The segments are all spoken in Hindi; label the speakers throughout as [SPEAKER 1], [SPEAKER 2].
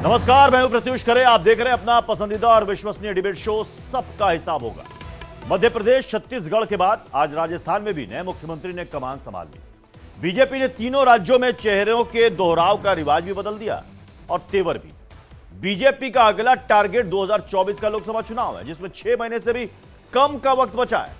[SPEAKER 1] नमस्कार, मैं हूं प्रत्युष खरे। आप देख रहे हैं अपना पसंदीदा और विश्वसनीय डिबेट शो सबका हिसाब होगा। मध्य प्रदेश, छत्तीसगढ़ के बाद आज राजस्थान में भी नए मुख्यमंत्री ने कमान संभाल ली। बीजेपी ने तीनों राज्यों में चेहरों के दोहराव का रिवाज भी बदल दिया और तेवर भी। बीजेपी का अगला टारगेट 2024 का लोकसभा चुनाव है, जिसमें 6 महीने से भी कम का वक्त बचा है।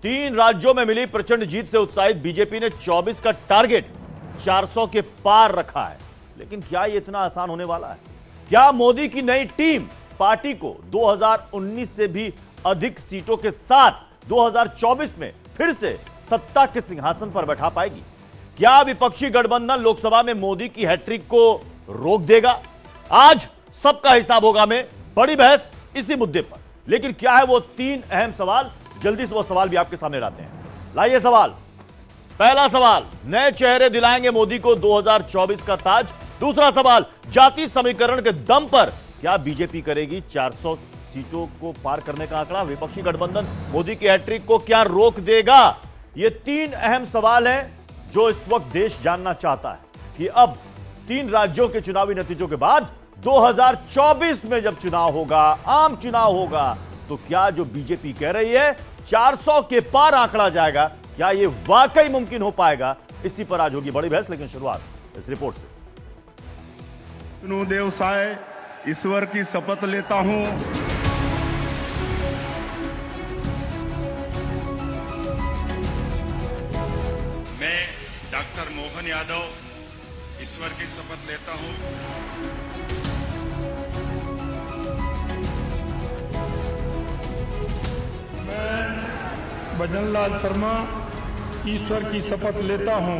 [SPEAKER 1] 3 राज्यों में मिली प्रचंड जीत से उत्साहित बीजेपी ने 24 का टारगेट 400 के पार रखा है। लेकिन क्या यह इतना आसान होने वाला है? क्या मोदी की नई टीम पार्टी को 2019 से भी अधिक सीटों के साथ 2024 में फिर से सत्ता के सिंहासन पर बैठा पाएगी? क्या विपक्षी गठबंधन लोकसभा में मोदी की हैट्रिक को रोक देगा? आज सबका हिसाब होगा में बड़ी बहस इसी मुद्दे पर। लेकिन क्या है वो 3 अहम सवाल? जल्दी से वो सवाल भी आपके सामने लाते हैं। लाइए सवाल। पहला सवाल, नए चेहरे दिलाएंगे मोदी को 2024 का ताज। दूसरा सवाल, जाति समीकरण के दम पर क्या बीजेपी करेगी 400 सीटों को पार करने का आंकड़ा? विपक्षी गठबंधन मोदी की हैट्रिक को क्या रोक देगा? ये 3 अहम सवाल हैं जो इस वक्त देश जानना चाहता है कि अब 3 राज्यों के चुनावी नतीजों के बाद 2024 में जब चुनाव होगा, आम चुनाव होगा, तो क्या जो बीजेपी कह रही है 400 के पार आंकड़ा जाएगा, क्या यह वाकई मुमकिन हो पाएगा? इसी पर आज होगी बड़ी बहस। लेकिन शुरुआत इस रिपोर्ट से।
[SPEAKER 2] देव साय ईश्वर की शपथ लेता हूं
[SPEAKER 3] मैं डॉक्टर मोहन यादव ईश्वर की शपथ लेता हूं
[SPEAKER 4] मैं भजनलाल शर्मा ईश्वर की शपथ लेता हूं।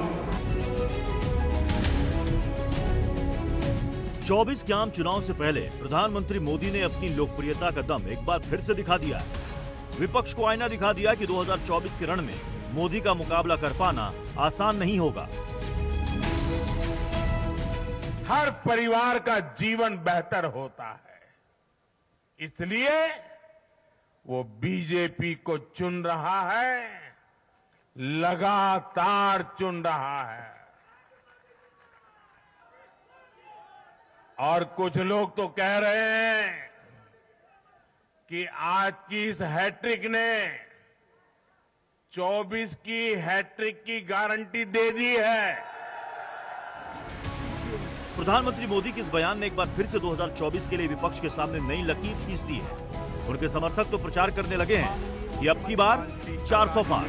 [SPEAKER 1] 24 के आम चुनाव से पहले प्रधानमंत्री मोदी ने अपनी लोकप्रियता का दम एक बार फिर से दिखा दिया है। विपक्ष को आईना दिखा दिया कि 2024 के रण में मोदी का मुकाबला कर पाना आसान नहीं होगा।
[SPEAKER 5] हर परिवार का जीवन बेहतर होता है, इसलिए वो बीजेपी को चुन रहा है, लगातार चुन रहा है। और कुछ लोग तो कह रहे हैं कि आज की इस हैट्रिक ने 24 की हैट्रिक की गारंटी दे दी है।
[SPEAKER 1] प्रधानमंत्री मोदी के इस बयान ने एक बार फिर से 2024 के लिए विपक्ष के सामने नई लकीर खींच दी है। उनके समर्थक तो प्रचार करने लगे हैं कि अब की बार 400 पार।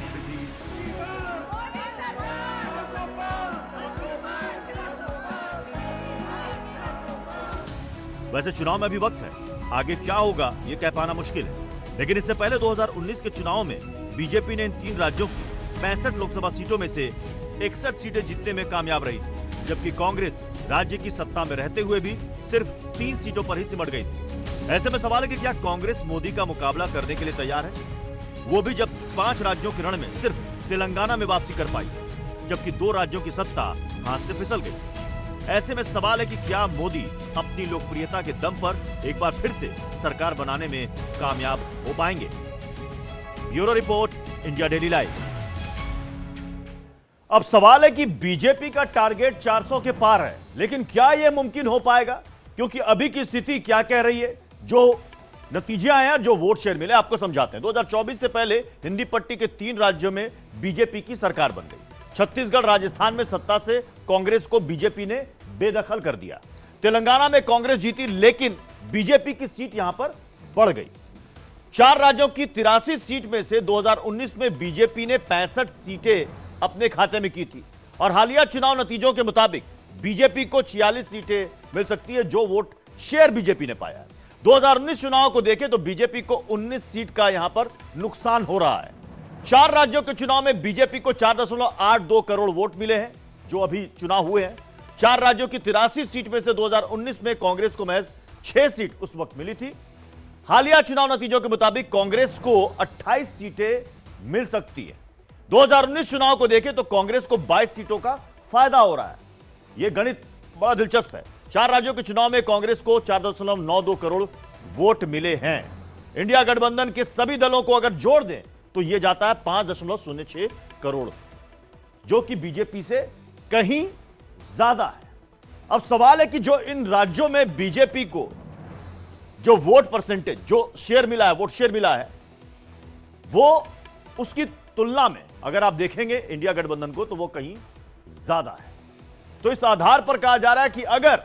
[SPEAKER 1] वैसे चुनाव में भी वक्त है, आगे क्या होगा ये कह पाना मुश्किल है। लेकिन इससे पहले 2019 के चुनाव में बीजेपी ने इन 3 राज्यों की 65 लोकसभा सीटों में से 61 सीटें जीतने में कामयाब रही थी, जबकि कांग्रेस राज्य की सत्ता में रहते हुए भी सिर्फ 3 सीटों पर ही सिमट गई थी। ऐसे में सवाल है कि क्या कांग्रेस मोदी का मुकाबला करने के लिए तैयार है? वो भी जब 5 राज्यों के रण में सिर्फ तेलंगाना में वापसी कर पाई, जबकि 2 राज्यों की सत्ता हाथ से फिसल गई। ऐसे में सवाल है कि क्या मोदी अपनी लोकप्रियता के दम पर एक बार फिर से सरकार बनाने में कामयाब हो पाएंगे? Bureau report, India daily live. अब सवाल है कि बीजेपी का टारगेट 400 के पार है, लेकिन क्या यह मुमकिन हो पाएगा? क्योंकि अभी की स्थिति क्या कह रही है, जो नतीजे आए हैं, जो वोट शेयर मिले, आपको समझाते हैं। 2024 से पहले हिंदी पट्टी के 3 राज्यों में बीजेपी की सरकार बन गई। छत्तीसगढ़, राजस्थान में सत्ता से कांग्रेस को बीजेपी ने बेदखल कर दिया। तेलंगाना में कांग्रेस जीती, लेकिन बीजेपी की सीट यहां पर बढ़ गई। 4 राज्यों की 83 सीट में से 2019 में बीजेपी ने 65 सीटें अपने खाते में की थी और हालिया चुनाव नतीजों के मुताबिक बीजेपी को 46 सीटें मिल सकती है, जो वोट शेयर बीजेपी ने पाया है। 2019 चुनाव को देखें तो बीजेपी को 19 सीट का यहां पर नुकसान हो रहा है। 4 राज्यों के चुनाव में बीजेपी को 4.82 करोड़ वोट मिले हैं, जो अभी चुनाव हुए हैं। 4 राज्यों की 83 सीट में से 2019 में कांग्रेस को महज 6 सीट उस वक्त मिली थी। हालिया चुनाव नतीजों के मुताबिक कांग्रेस को 28 सीटें मिल सकती है। 2019 चुनाव को देखें तो कांग्रेस को 22 सीटों का फायदा हो रहा है। यह गणित बड़ा दिलचस्प है। 4 राज्यों के चुनाव में कांग्रेस को 4.92 करोड़ वोट मिले हैं। इंडिया गठबंधन के सभी दलों को अगर जोड़ दें तो यह जाता है 5.06 करोड़, जो कि बीजेपी से कहीं ज्यादा है। अब सवाल है कि जो इन राज्यों में बीजेपी को जो वोट परसेंटेज, जो शेयर मिला है, वोट शेयर मिला है, वो उसकी तुलना में अगर आप देखेंगे इंडिया गठबंधन को तो वो कहीं ज्यादा है। तो इस आधार पर कहा जा रहा है कि अगर